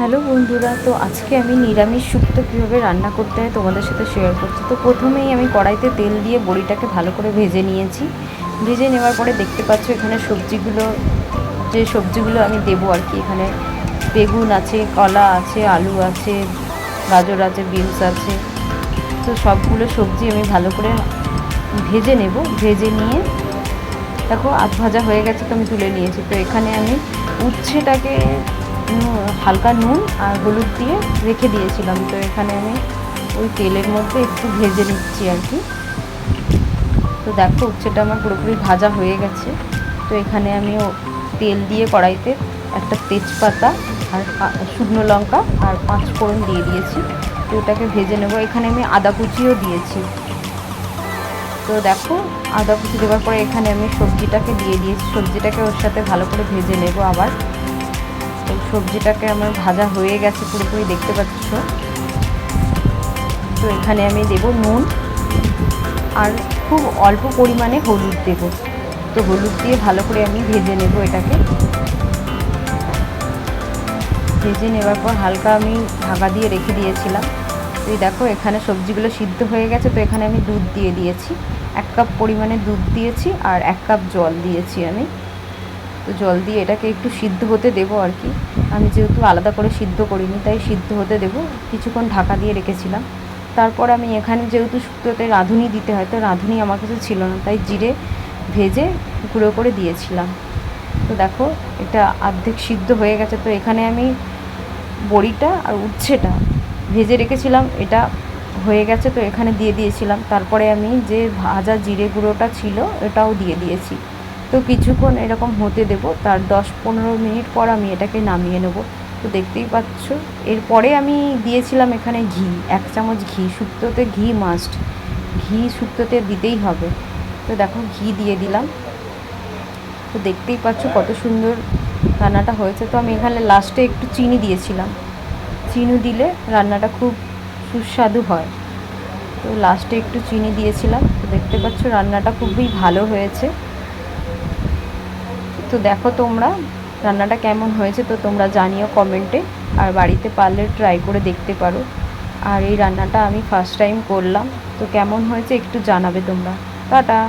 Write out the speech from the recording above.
Hello বন্ধুরা, তো আজকে আমি নিরামিষ শুক্তো কীভাবে রান্না করতে হয় তোমাদের সাথে শেয়ার করছি। তো প্রথমেই আমি কড়াইতে তেল দিয়ে বড়িটাকে ভালো করে ভেজে নিয়েছি। ভেজে নেওয়ার পরে দেখতে পাচ্ছ এখানে সবজিগুলো আমি দেবো আর কি। এখানে বেগুন আছে, কলা আছে, আলু আছে, গাজর আছে, বিনস আছে। তো সবগুলো সবজি আমি ভালো করে ভেজে নেব। ভেজে নিয়ে দেখো আধ ভাজা হয়ে গেছে, তো আমি তুলে নিয়েছি। তো এখানে আমি উচ্ছেটাকে হালকা নুন আর হলুদ দিয়ে রেখে দিয়েছিলাম। তো এখানে আমি ওই তেলের মধ্যে একটু ভেজে নিচ্ছি আর কি। তো দেখো উচ্ছেটা আমার পুরোপুরি ভাজা হয়ে গেছে। তো এখানে আমি তেল দিয়ে কড়াইতে একটা তেজপাতা আর শুকনো লঙ্কা আর 5 ফোড়ন দিয়ে দিয়েছি। তো ওটাকে ভেজে নেব। এখানে আমি আদা কুচিও দিয়েছি। তো দেখো আদা কুচি দেওয়ার পরে এখানে আমি সবজিটাকে দিয়ে দিয়েছি। সবজিটাকে ওর সাথে ভালো করে ভেজে নেব আবার। তো সবজিটাকে আমার ভাজা হয়ে গেছে পুরোপুরি, দেখতে পাচ্ছ। তো এখানে আমি দেব নুন আর খুব অল্প পরিমাণে হলুদ দেব। তো হলুদ দিয়ে ভালো করে আমি ভেজে নেব এটাকে। ভেজে নেওয়ার পর হালকা আমি ঢাকা দিয়ে রেখে দিয়েছিলাম। তো দেখো এখানে সবজিগুলো সিদ্ধ হয়ে গেছে। তো এখানে আমি দুধ দিয়ে দিয়েছি, 1 কাপ পরিমাণে দুধ দিয়েছি আর 1 কাপ জল দিয়েছি আমি। তো জল দিয়ে এটাকে একটু সিদ্ধ হতে দেবো আর কি। আমি যেহেতু আলাদা করে সিদ্ধ করিনি, তাই সিদ্ধ হতে দেবো। কিছুক্ষণ ঢাকা দিয়ে রেখেছিলাম। তারপর আমি এখানে যেহেতু শুক্তোতে রাঁধুনি দিতে হয়, তো রাঁধুনি আমার কাছে ছিল না, তাই জিরে ভেজে গুঁড়ো করে দিয়েছিলাম। তো দেখো এটা অর্ধেক সিদ্ধ হয়ে গেছে। তো এখানে আমি বড়িটা আর উচ্ছেটা ভেজে রেখেছিলাম, এটা হয়ে গেছে। তো এখানে দিয়ে দিয়েছিলাম। তারপরে আমি যে ভাজা জিরে গুঁড়োটা ছিল এটাও দিয়ে দিয়েছি। তো কিছুক্ষণ এরকম হতে দেব। তার 10-15 মিনিট পর আমি এটাকে নামিয়ে নেব। তো দেখতেই পাচ্ছ এরপরে আমি দিয়েছিলাম এখানে ঘি, 1 চামচ ঘি। শুক্তোতে ঘি মাস্ট, ঘি শুক্তোতে দিতেই হবে। তো দেখো ঘি দিয়ে দিলাম। তো দেখতেই পাচ্ছ কত সুন্দর রান্নাটা হয়েছে। তো আমি এখানে লাস্টে একটু চিনি দিয়েছিলাম। চিনি দিলে রান্নাটা খুব সুস্বাদু হয়। তো লাস্টে একটু চিনি দিয়েছিলাম। তো দেখতে পাচ্ছ রান্নাটা খুবই ভালো হয়েছে। তো দেখো তোমরা রান্নাটা কেমন হয়েছে তো তোমরা জানিও কমেন্টে। আর বাড়িতে পারলে ট্রাই করে দেখতে পারো। আর এই রান্নাটা আমি ফার্স্ট টাইম করলাম। তো কেমন হয়েছে একটু জানাবে তোমরা। টাটা।